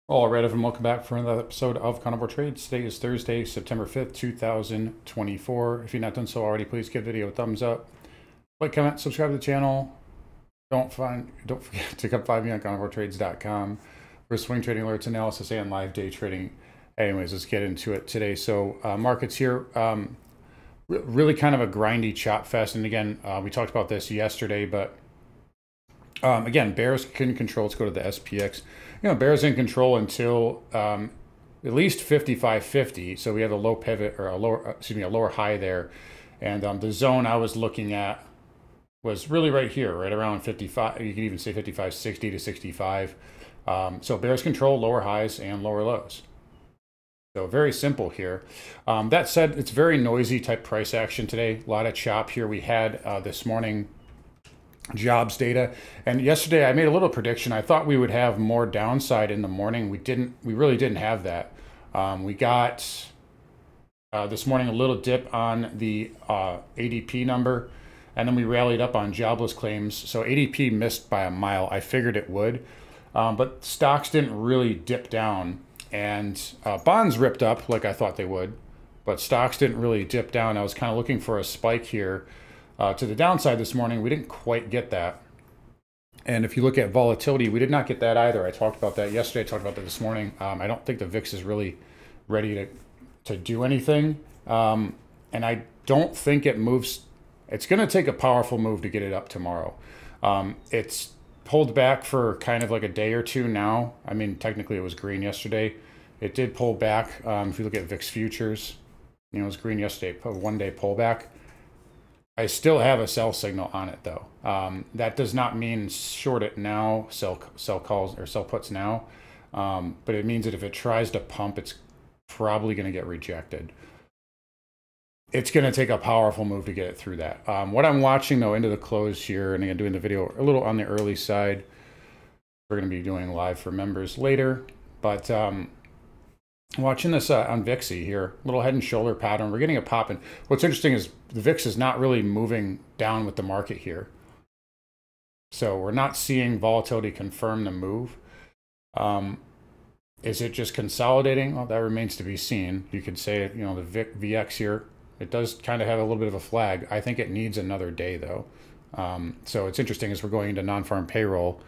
All right, everyone, welcome back for another episode of Carnivore Trades. Today is Thursday, September 5th, 2024. If you've not done so already, please give the video a thumbs up. Like, comment, subscribe to the channel. Don't forget to come find me on carnivoretrades.com for swing trading alerts, analysis, and live day trading. Anyways, let's get into it today. So markets here, really kind of a grindy chop fest. And again, we talked about this yesterday, but again, bears can control. Let's go to the SPX. Bears in control until at least 55.50. So we have a low pivot or a lower high there. And the zone I was looking at was really right here, right around 55. You can even say 55.60 to 65. So bears control lower highs and lower lows. So very simple here. That said, it's very noisy type price action today. A lot of chop here. We had this morning jobs data, and yesterday I made a little prediction. I thought we would have more downside in the morning. We really didn't have that. We got this morning a little dip on the ADP number, and then we rallied up on jobless claims. So ADP missed by a mile. I figured it would, but stocks didn't really dip down, and bonds ripped up like I thought they would, but stocks didn't really dip down. I was kind of looking for a spike here to the downside this morning. We didn't quite get that. And if you look at volatility, we did not get that either. I talked about that yesterday. I talked about that this morning. I don't think the VIX is really ready to do anything. And I don't think it moves. It's going to take a powerful move to get it up tomorrow. It's pulled back for kind of like a day or two now. I mean, technically it was green yesterday. It did pull back. If you look at VIX futures, it was green yesterday, a one-day pullback. I still have a sell signal on it though. That does not mean short it now, sell calls or sell puts now, but it means that if it tries to pump, it's probably going to get rejected. It's going to take a powerful move to get it through that. What I'm watching though into the close here, and again doing the video a little on the early side. We're going to be doing live for members later, but watching this on VIXy here, little head and shoulder pattern. We're getting a pop. And what's interesting is the VIX is not really moving down with the market here. So we're not seeing volatility confirm the move. Is it just consolidating? Well, that remains to be seen. You could say, the VX here, it does kind of have a little bit of a flag. I think it needs another day though. So it's interesting as we're going into non-farm payroll.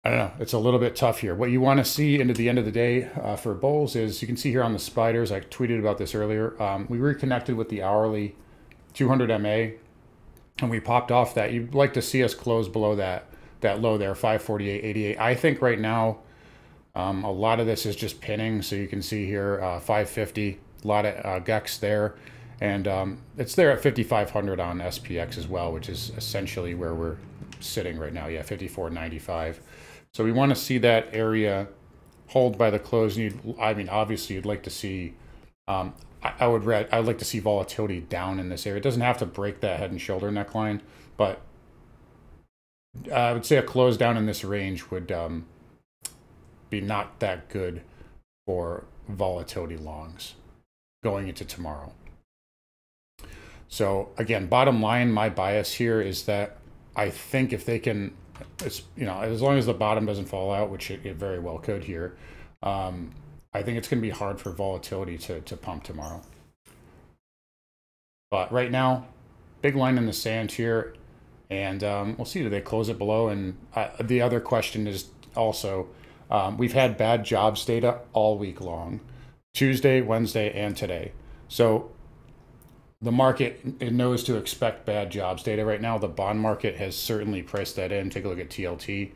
I don't know. It's a little bit tough here. What you want to see into the end of the day for bulls is, you can see here on the spiders, I tweeted about this earlier. We reconnected with the hourly 200 MA, and we popped off that. You'd like to see us close below that low there, 548.88. I think right now a lot of this is just pinning. So you can see here 550, a lot of GEX there. And it's there at 5,500 on SPX as well, which is essentially where we're sitting right now. Yeah, 54.95. So we want to see that area hold by the close. Obviously, you'd like to see. I would like to see volatility down in this area. It doesn't have to break that head and shoulder neckline, but I would say a close down in this range would be not that good for volatility longs going into tomorrow. So again, bottom line, my bias here is that I think if they can, as long as the bottom doesn't fall out, which it very well could here, I think it's going to be hard for volatility to pump tomorrow. But right now, big line in the sand here, and we'll see. Do they close it below? And the other question is also, we've had bad jobs data all week long, Tuesday, Wednesday, and today. So the market, it knows to expect bad jobs data right now. The bond market has certainly priced that in. Take a look at TLT,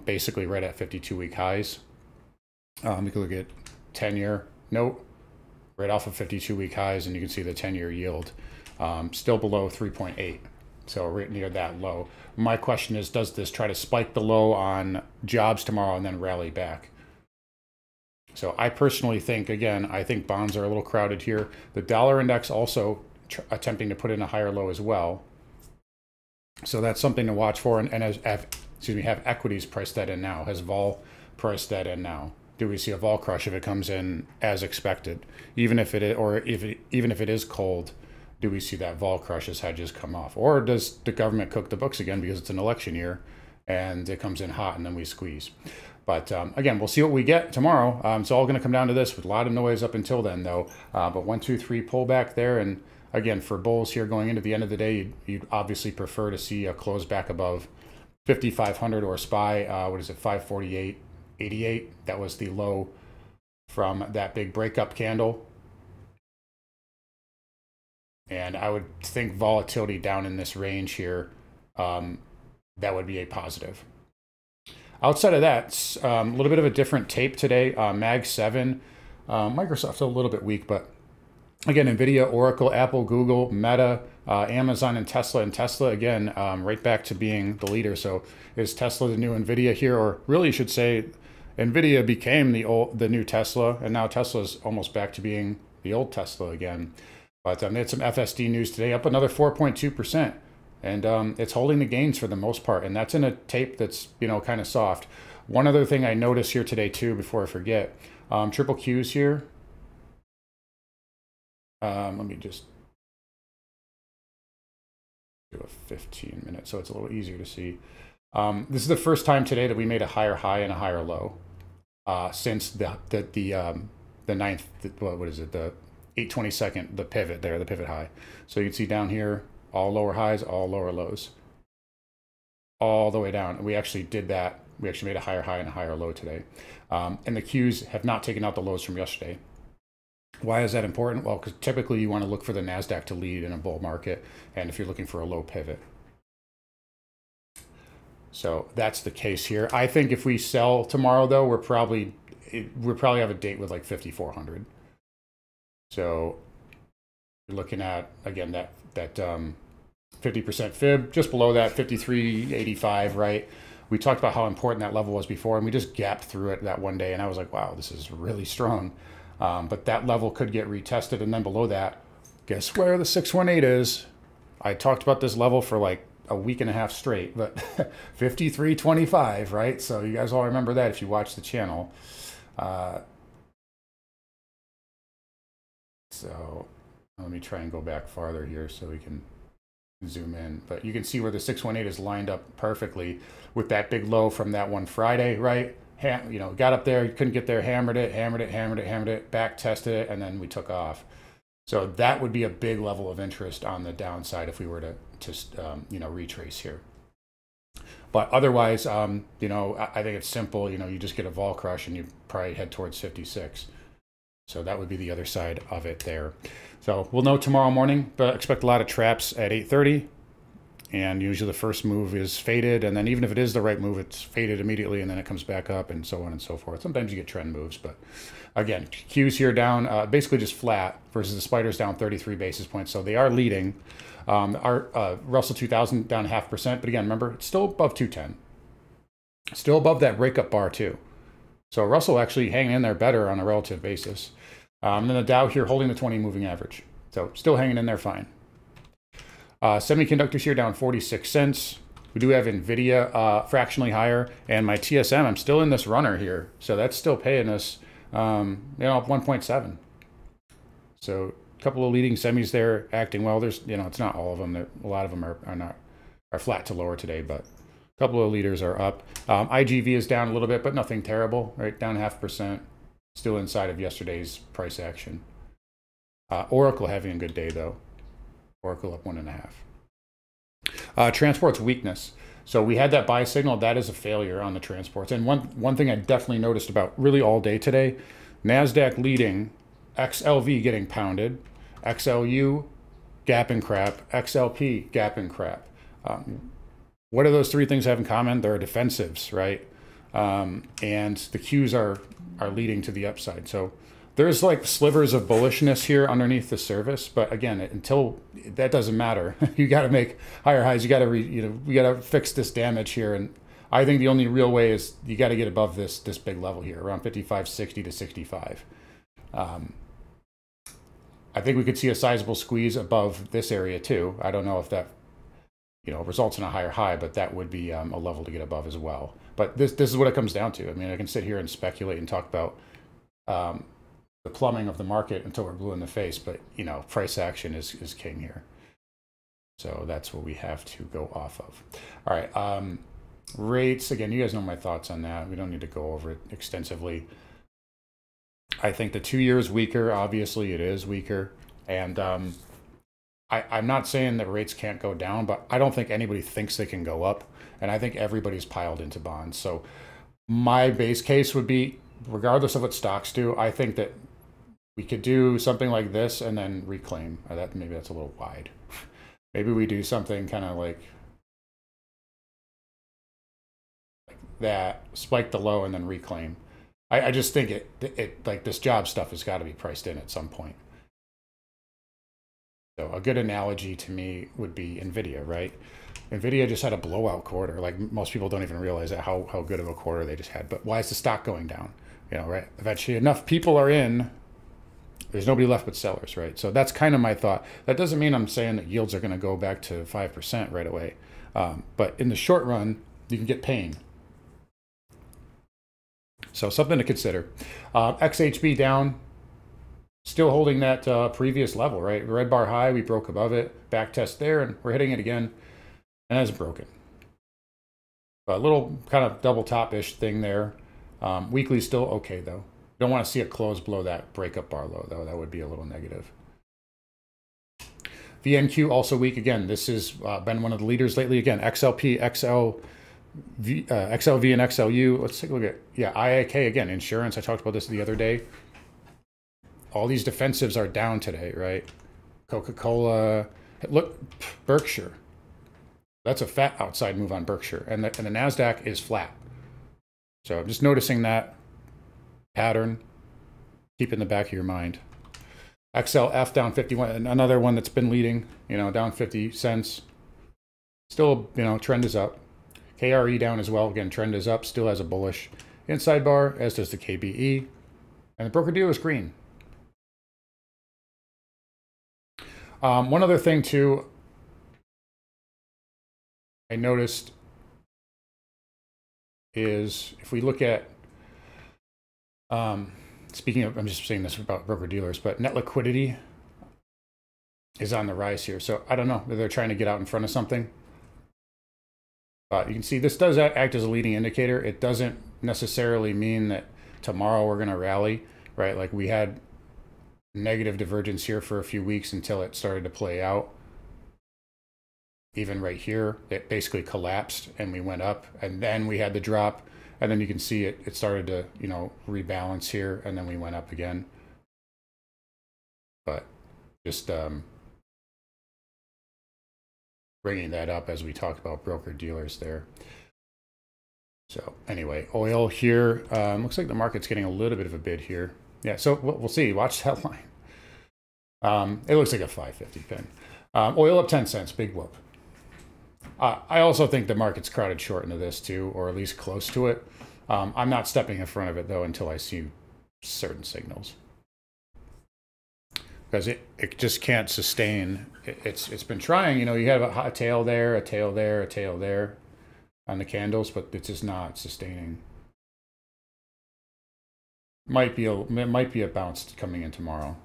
basically right at 52-week highs. We can look at 10-year note, right off of 52-week highs, and you can see the 10-year yield still below 3.8. So right near that low. My question is, does this try to spike the low on jobs tomorrow and then rally back? So I personally think, again, I think bonds are a little crowded here. The dollar index also attempting to put in a higher low as well. So that's something to watch for. And have equities priced that in now? Has vol priced that in now? Do we see a vol crush if it comes in as expected? Even if it is cold, do we see that vol crush as hedges come off? Or does the government cook the books again because it's an election year and it comes in hot and then we squeeze? But again, we'll see what we get tomorrow. It's all going to come down to this with a lot of noise up until then, though. But 1, 2, 3 pullback there. And again, for bulls here going into the end of the day, you'd obviously prefer to see a close back above 5,500 or SPY. What is it, 548.88? That was the low from that big breakup candle. And I would think volatility down in this range here, that would be a positive. Outside of that, a little bit of a different tape today. Mag 7, Microsoft's a little bit weak, but again, NVIDIA, Oracle, Apple, Google, Meta, Amazon, and Tesla. And Tesla, again, right back to being the leader. So is Tesla the new NVIDIA here? Or really, you should say NVIDIA became the new Tesla, and now Tesla's almost back to being the old Tesla again. But they had some FSD news today, up another 4.2%. And it's holding the gains for the most part. And that's in a tape that's, kind of soft. One other thing I noticed here today, too, before I forget, triple Qs here. Let me just do a 15 minutes so it's a little easier to see. This is the first time today that we made a higher high and a higher low since the ninth, what is it, the 8/22nd, the pivot there, the pivot high. So you can see down here, all lower highs, all lower lows, all the way down. And we actually did that. We actually made a higher high and a higher low today. And the Qs have not taken out the lows from yesterday. Why is that important? Well, because typically you want to look for the NASDAQ to lead in a bull market, and if you're looking for a low pivot. So that's the case here. I think if we sell tomorrow, though, we'll probably have a date with like 5,400. So you're looking at, again, that 50% fib, just below that, 53.85, right? We talked about how important that level was before, and we just gapped through it that one day, and I was like, wow, this is really strong. But that level could get retested, and then below that, guess where the 618 is? I talked about this level for like a week and a half straight, but 53.25, right? So you guys all remember that if you watch the channel. So let me try and go back farther here so we can zoom in. But you can see where the 618 is lined up perfectly with that big low from that one Friday, right? Got up there, couldn't get there, hammered it, back tested it, and then we took off. So that would be a big level of interest on the downside if we were to retrace here. But otherwise, I think it's simple. You just get a vol crush and you probably head towards 56. So that would be the other side of it there. So we'll know tomorrow morning, but expect a lot of traps at 8:30. And usually the first move is faded, and then even if it is the right move, it's faded immediately, and then it comes back up, and so on and so forth. Sometimes you get trend moves, but again, Qs here down, basically just flat, versus the spiders down 33 basis points, so they are leading. Our Russell 2000 down 0.5%, but again, remember, it's still above 210. Still above that breakup bar, too. So Russell actually hanging in there better on a relative basis. And then the Dow here holding the 20 moving average. So still hanging in there fine. Semiconductors here down 46 cents. We do have NVIDIA fractionally higher. And my TSM, I'm still in this runner here. So that's still paying us, 1.7. So a couple of leading semis there acting well. There's, it's not all of them. A lot of them are flat to lower today, but a couple of leaders are up. IGV is down a little bit, but nothing terrible, right? Down 0.5%. Still inside of yesterday's price action. Oracle having a good day, though. Oracle up 1.5. Transport's weakness. So we had that buy signal. That is a failure on the transports. And one thing I definitely noticed about really all day today, NASDAQ leading, XLV getting pounded, XLU, gap and crap, XLP, gap and crap. What do those three things have in common? They're defensives, right? And the Qs are leading to the upside. So there's like slivers of bullishness here underneath the surface, but again, until that doesn't matter. You got to make higher highs. You got to we got to fix this damage here, and I think the only real way is you got to get above this big level here, around 55.60 to 65. I think we could see a sizable squeeze above this area too. I don't know if that results in a higher high, but that would be a level to get above as well. But this is what it comes down to. I mean, I can sit here and speculate and talk about the plumbing of the market until we're blue in the face, but price action is king here. So that's what we have to go off of. All right, Rates, again, you guys know my thoughts on that. We don't need to go over it extensively. I think the 2 years weaker. Obviously, it is weaker. And I'm not saying that rates can't go down, but I don't think anybody thinks they can go up. And I think everybody's piled into bonds. So my base case would be, regardless of what stocks do, I think that we could do something like this and then reclaim. Maybe that's a little wide. Maybe we do something kind of like that, spike the low and then reclaim. I just think it like this job stuff has got to be priced in at some point. So a good analogy to me would be Nvidia, right? Nvidia just had a blowout quarter. Like most people don't even realize that how good of a quarter they just had. But why is the stock going down? You know, right? Eventually enough people are in, there's nobody left but sellers, right? So that's kind of my thought. That doesn't mean I'm saying that yields are going to go back to 5% right away. But in the short run, you can get pain. So something to consider. XHB down, still holding that previous level, right? Red bar high, we broke above it, back test there, and we're hitting it again, and it hasn't broken. A little kind of double top-ish thing there. Weekly still okay, though. Don't want to see it close below that breakup bar low, though. That would be a little negative. VNQ also weak again. This has been one of the leaders lately. Again, XLP, XLV, and XLU. Let's take a look at, yeah, IAK again, insurance. I talked about this the other day. All these defensives are down today, right? Coca-Cola. Look, Berkshire. That's a fat outside move on Berkshire. And the NASDAQ is flat. So I'm just noticing that pattern. Keep it in the back of your mind. XLF down 51. Another one that's been leading, you know, down 50 cents. Still, you know, trend is up. KRE down as well. Again, trend is up. Still has a bullish inside bar, as does the KBE. And the broker dealer is green. One other thing, too, I noticed is if we look at, speaking of, I'm just saying this about broker dealers, but net liquidity is on the rise here. So I don't know, they're trying to get out in front of something. You can see this does act as a leading indicator. It doesn't necessarily mean that tomorrow we're going to rally, right? Like we had negative divergence here for a few weeks until it started to play out. Even right here, it basically collapsed and we went up, and then we had the drop, and then you can see it started to, you know, rebalance here, and then we went up again. But just bringing that up as we talked about broker dealers there. So anyway, oil here, looks like the market's getting a little bit of a bid here. Yeah, so we'll see. Watch that line. It looks like a 550 pin. Oil up 10 cents, big whoop. I also think the market's crowded short into this too, or at least close to it. I'm not stepping in front of it though until I see certain signals, because it just can't sustain. It's been trying. You know, you have a tail there, a tail there, a tail there on the candles, but it's just not sustaining. It might be a bounce coming in tomorrow.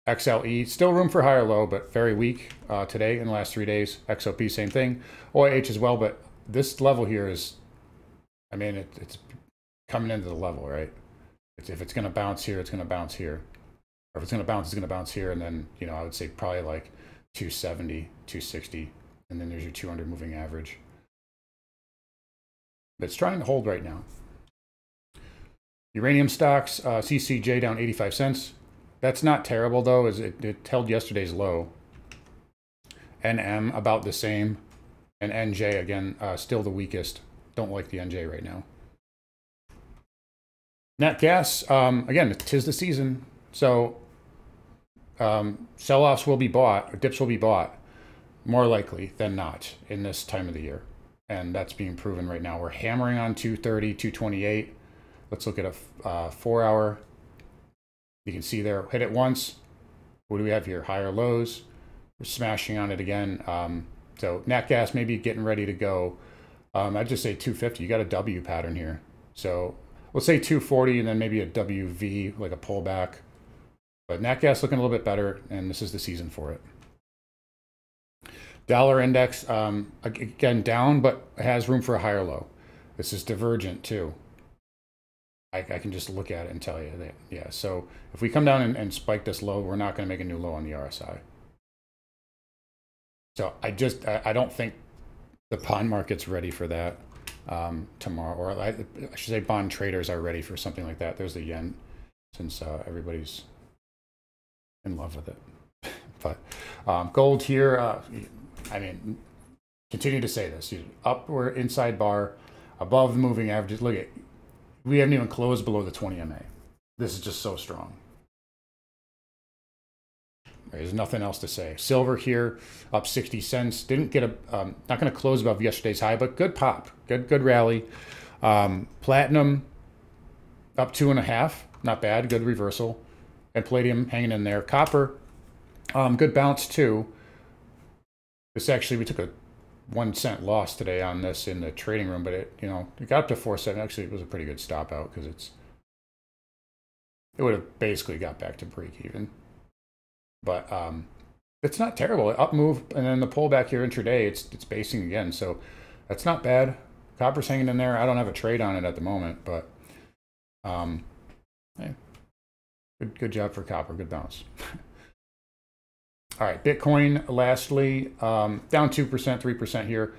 XLE, still room for higher low, but very weak today in the last 3 days. XOP, same thing. OIH as well, but this level here is, I mean, it's coming into the level, right? If it's going to bounce here, it's going to bounce here. Or if it's going to bounce, it's going to bounce here. And then, you know, I would say probably like 270, 260. And then there's your 200 moving average. But it's trying to hold right now. Uranium stocks, CCJ down 85 cents. That's not terrible, though, as it held yesterday's low. NM, about the same. And NJ, again, still the weakest. Don't like the NJ right now. Nat gas, again, 'tis the season. So sell-offs will be bought, or dips will be bought, more likely than not in this time of the year. And that's being proven right now. We're hammering on 230, 228. Let's look at a 4-hour. You can see there, hit it once. What do we have here? Higher lows. We're smashing on it again. So nat gas maybe getting ready to go. I'd just say 250. You got a W pattern here. So let's say 240 and then maybe a WV, like a pullback. But nat gas looking a little bit better, and this is the season for it. Dollar index, again, down, but has room for a higher low. This is divergent too. I can just look at it and tell you that, yeah. So if we come down and spike this low, we're not going to make a new low on the RSI. So I don't think the bond market's ready for that tomorrow, or I should say bond traders are ready for something like that. There's the yen, since everybody's in love with it. But gold here, I mean, continue to say this, upward inside bar, above the moving averages. Look at, we haven't even closed below the 20 MA. This is just so strong. There's nothing else to say. Silver here, up 60 cents. Didn't get a, not going to close above yesterday's high, but good pop, good rally. Platinum up 2.5, not bad, good reversal. And palladium hanging in there. Copper, good bounce too. This actually, we took a 1 cent loss today on this in the trading room, but it, you know, it got up to 4.7. Actually, it was a pretty good stop out because it would have basically got back to break even. But it's not terrible. Up move, and then the pullback here intraday, it's basing again. So that's not bad. Copper's hanging in there. I don't have a trade on it at the moment, but hey, good job for copper. Good bounce. All right, Bitcoin, lastly, down 2%, 3% here.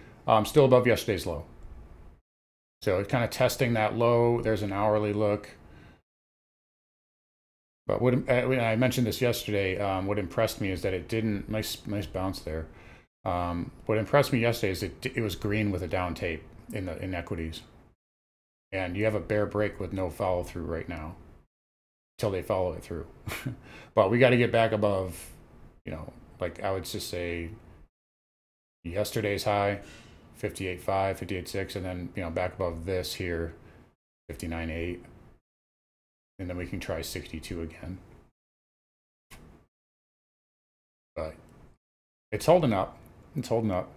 Still above yesterday's low. So it's kind of testing that low. There's an hourly look. But what I mentioned this yesterday, what impressed me is that it didn't, nice bounce there. What impressed me yesterday is it was green with a down tape in equities. And you have a bear break with no follow through right now until they follow it through. But we got to get back above, you know, like I would just say yesterday's high, 58.5, 58.6, and then, you know, back above this here, 59.8. And then we can try 62 again. But it's holding up. It's holding up.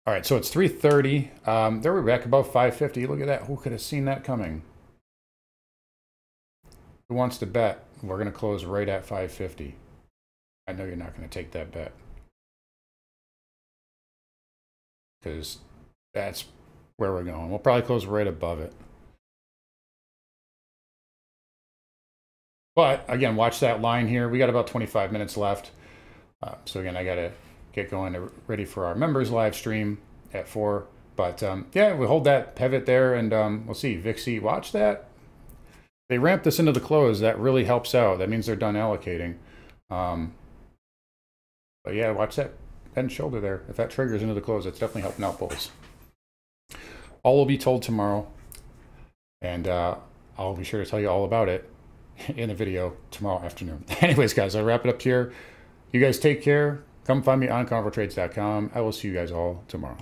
All right, so it's 3:30. There we're back above 550. Look at that. Who could have seen that coming? Who wants to bet we're going to close right at 550? I know you're not going to take that bet, because that's where we're going. We'll probably close right above it. But again, watch that line here. We got about 25 minutes left. So again, I got to get going ready for our members live stream at 4. But yeah, we hold that pivot there, and we'll see. VIXI, watch that. They ramp this into the close. That really helps out. That means they're done allocating. But yeah, watch that head and shoulder there. If that triggers into the close, it's definitely helping out bulls. All will be told tomorrow. And I'll be sure to tell you all about it in a video tomorrow afternoon. Anyways, guys, I'll wrap it up here. You guys take care. Come find me on ConverTrades.com. I will see you guys all tomorrow.